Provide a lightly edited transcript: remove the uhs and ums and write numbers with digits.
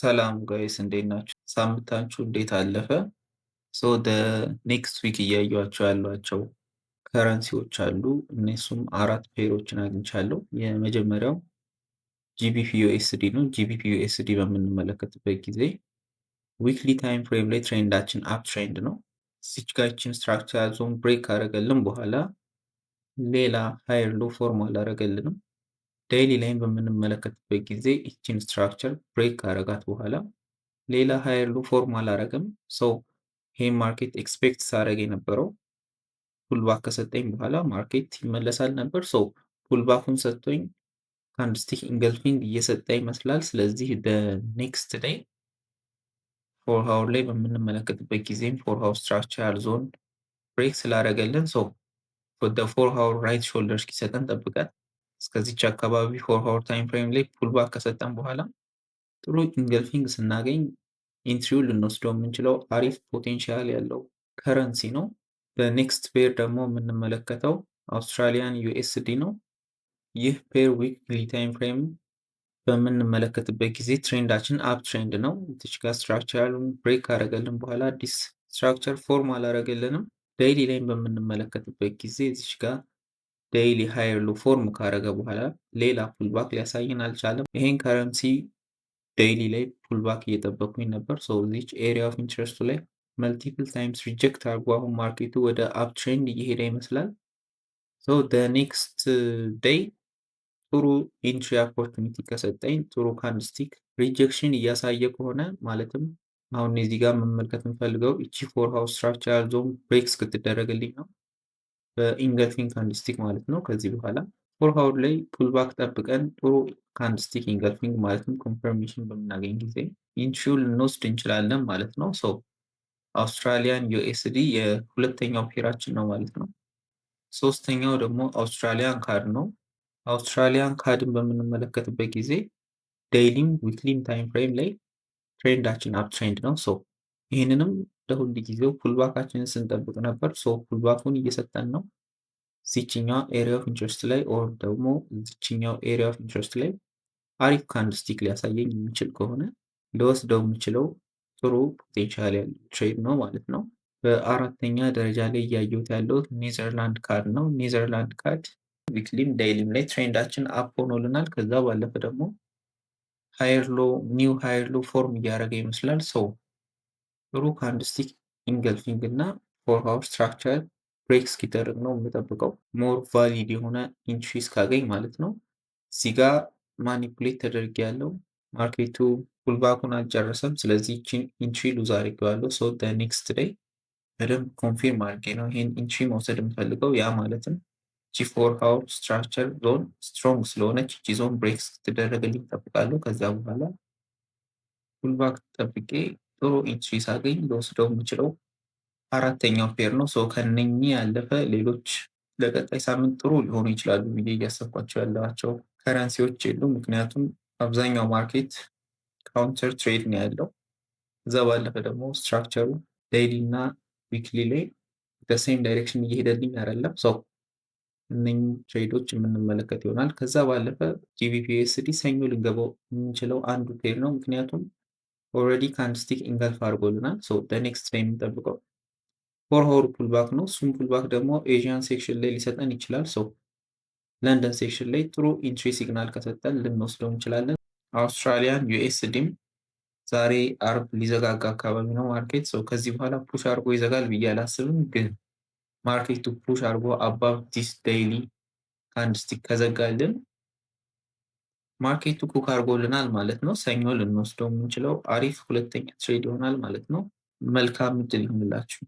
ሰላም ጋይስ እንዴት ናችሁ? ሳምንታችሁ እንዴት አለፈ? ሶ ደ ኔክስት ዊክ እያዩዋቸው ያሏቸው ከረንሲዎች አሉ። እነሱም አራት ፔሮችን አግኝቻለሁ። የመጀመሪያው ጂቢፒ ዩኤስዲ ነው። ጂቢፒ ዩኤስዲ በምንመለከትበት ጊዜ ዊክሊ ታይም ፍሬም ላይ ትሬንዳችን አፕ ትሬንድ ነው። እዚች ጋ ይችን ስትራክቸር ዞን ብሬክ ካደረገልን በኋላ ሌላ ሃየር ሎ ፎርም አላደረገልንም። ዴይሊ ላይም በምንመለከትበት ጊዜ ይችን ስትራክቸር ብሬክ ካደረጋት በኋላ ሌላ ሃየር ሎ ፎርም አላረገም። ሰው ይሄን ማርኬት ኤክስፔክት ሳደርግ የነበረው ፑልባክ ከሰጠኝ በኋላ ማርኬት ይመለሳል ነበር። ሰው ፑልባኩን ሰጥቶኝ ካንድስቲክ ኢንገልፊንግ እየሰጠ ይመስላል። ስለዚህ ኔክስት ዴይ ፎር ሃወር ላይ በምንመለከትበት ጊዜም ፎር ሃወር ስትራክቸራል ዞን ብሬክ ስላደረገልን ሰው ወደ ፎር ሃወር ራይት ሾልደር እስኪሰጠን ጠብቀን እስከዚች አካባቢ ፎር ሃወር ታይም ፍሬም ላይ ፑልባክ ከሰጠን በኋላ ጥሩ ኢንገልፊንግ ስናገኝ ኢንትሪው ልንወስደው የምንችለው አሪፍ ፖቴንሻል ያለው ከረንሲ ነው። በኔክስት ፔር ደግሞ የምንመለከተው አውስትራሊያን ዩኤስዲ ነው። ይህ ፔር ዊክሊ ታይም ፍሬም በምንመለከትበት ጊዜ ትሬንዳችን አፕ ትሬንድ ነው። እዚች ጋር ስትራክቸራሉን ብሬክ ካረገልን በኋላ አዲስ ስትራክቸር ፎርም አላረገልንም። ዴይሊ ላይም በምንመለከትበት ጊዜ እዚች ጋር ዴይሊ ሃየር ሎ ፎርም ካረገ በኋላ ሌላ ፑልባክ ሊያሳይን አልቻለም። ይሄን ከረንሲ ዴይሊ ላይ ፑልባክ እየጠበኩኝ ነበር። ሶ ዚች ኤሪያ ኦፍ ኢንትረስቱ ላይ መልቲፕል ታይምስ ሪጀክት አድርጎ አሁን ማርኬቱ ወደ አፕ ትሬንድ እየሄደ ይመስላል። ሶ ኔክስት ዴይ ጥሩ ኢንትሪ ኦፖርቹኒቲ ከሰጠኝ ጥሩ ካንድስቲክ ሪጀክሽን እያሳየ ከሆነ ማለትም አሁን እዚህ ጋር መመልከት የምፈልገው እቺ ፎር ሃውስ ስትራክቸራል ዞን ብሬክ እስክትደረግልኝ ነው በኢንገልፊንግ ካንድስቲክ ማለት ነው። ከዚህ በኋላ ፎር ሃውር ላይ ፑልባክ ጠብቀን ጥሩ ካንድስቲክ ኢንገልፊንግ ማለትም ኮንፈርሜሽን በምናገኝ ጊዜ ኢንትሪው ልንወስድ እንችላለን ማለት ነው። ሶ አውስትራሊያን ዩኤስዲ የሁለተኛው ፔራችን ነው ማለት ነው። ሶስተኛው ደግሞ አውስትራሊያን ካድ ነው። አውስትራሊያን ካድን በምንመለከትበት ጊዜ ዴይሊም ዊክሊም ታይም ፍሬም ላይ ትሬንዳችን አፕ ትሬንድ ነው። ሶ ይህንንም ለሁል ጊዜው ፑልባካችንን ስንጠብቅ ነበር። ሶ ፑልባኩን እየሰጠን ነው። ዚችኛው ኤሪያ ኦፍ ኢንትረስት ላይ ኦር ደግሞ ዚችኛው ኤሪያ ኦፍ ኢንትረስት ላይ አሪፍ ካንድስቲክ ሊያሳየኝ የሚችል ከሆነ ልወስደው የምችለው ጥሩ ፖቴንሻል ያለው ትሬድ ነው ማለት ነው። በአራተኛ ደረጃ ላይ እያየሁት ያለው ኔዘርላንድ ካድ ነው። ኔዘርላንድ ካድ ዊክሊም ዴይሊም ላይ ትሬንዳችን አፕ ሆኖልናል። ከዛ ባለፈ ደግሞ ኒው ሃየር ሎ ፎርም እያደረገ ይመስላል። ሰው ጥሩ ካንድስቲክ ኢንገልፊንግ እና ፎር ሃውር ስትራክቸር ብሬክ እስኪደረግ ነው የምጠብቀው። ሞር ቫሊድ የሆነ ኢንትሪ እስካገኝ ማለት ነው። እዚህ ጋ ማኒፑሌት ተደርግ ያለው ማርኬቱ ፑልባኩን አልጨረሰም። ስለዚህ ይህችን ኢንትሪ ሉዝ አድርጌዋለሁ። ሶ ኔክስት ዴይ በደንብ ኮንፊርም አድርጌ ነው ይህን ኢንትሪ መውሰድ የምፈልገው። ያ ማለትም ጂ ፎር ሃውር ስትራክቸር ዞን ስትሮንግ ስለሆነች እቺ ዞን ብሬክ ስትደረግልኝ እጠብቃለሁ። ከዛ በኋላ ፑልባክ ጠብቄ ጥሩ ኢንትሪ ሳገኝ ልወስደው የምችለው አራተኛው ፔር ነው። ሶ ከነኚህ ያለፈ ሌሎች ለቀጣይ ሳምንት ጥሩ ሊሆኑ ይችላሉ ብዬ እያሰብኳቸው ያለዋቸው ከረንሲዎች የሉም። ምክንያቱም አብዛኛው ማርኬት ካውንተር ትሬድ ነው ያለው። እዛ ባለፈ ደግሞ ስትራክቸሩ ዴይሊ እና ዊክሊ ላይ በሴም ዳይሬክሽን እየሄደልኝ አይደለም። ሰው እነኚህ ትሬዶች የምንመለከት ይሆናል። ከዛ ባለፈ ጂቢፒ ዩኤስዲ ሰኞ ልንገባው የምንችለው አንዱ ፔር ነው። ምክንያቱም ኦልሬዲ ካንድስቲክ ኢንገልፍ አድርጎልናል። ሶ ኔክስት ላይ የምንጠብቀው ፎር ሃውር ፑልባክ ነው። እሱም ፑልባክ ደግሞ ኤዥያን ሴክሽን ላይ ሊሰጠን ይችላል። ሶ ለንደን ሴክሽን ላይ ጥሩ ኢንትሪ ሲግናል ከሰጠን ልንወስደው እንችላለን። አውስትራሊያን ዩኤስዲም ዛሬ አርብ ሊዘጋጋ አካባቢ ነው ማርኬት። ሰው ከዚህ በኋላ ፑሽ አድርጎ ይዘጋል ብዬ አላስብም። ግን ማርኬቱ ፑሽ አድርጎ አባብ ዲስ ዴይሊ ካንድስቲክ ከዘጋልን ማርኬቱ ኩክ አድርጎልናል ማለት ነው። ሰኞ ልንወስደው የምንችለው አሪፍ ሁለተኛ ትሬድ ይሆናል ማለት ነው። መልካም እድል ይሁንላችሁ።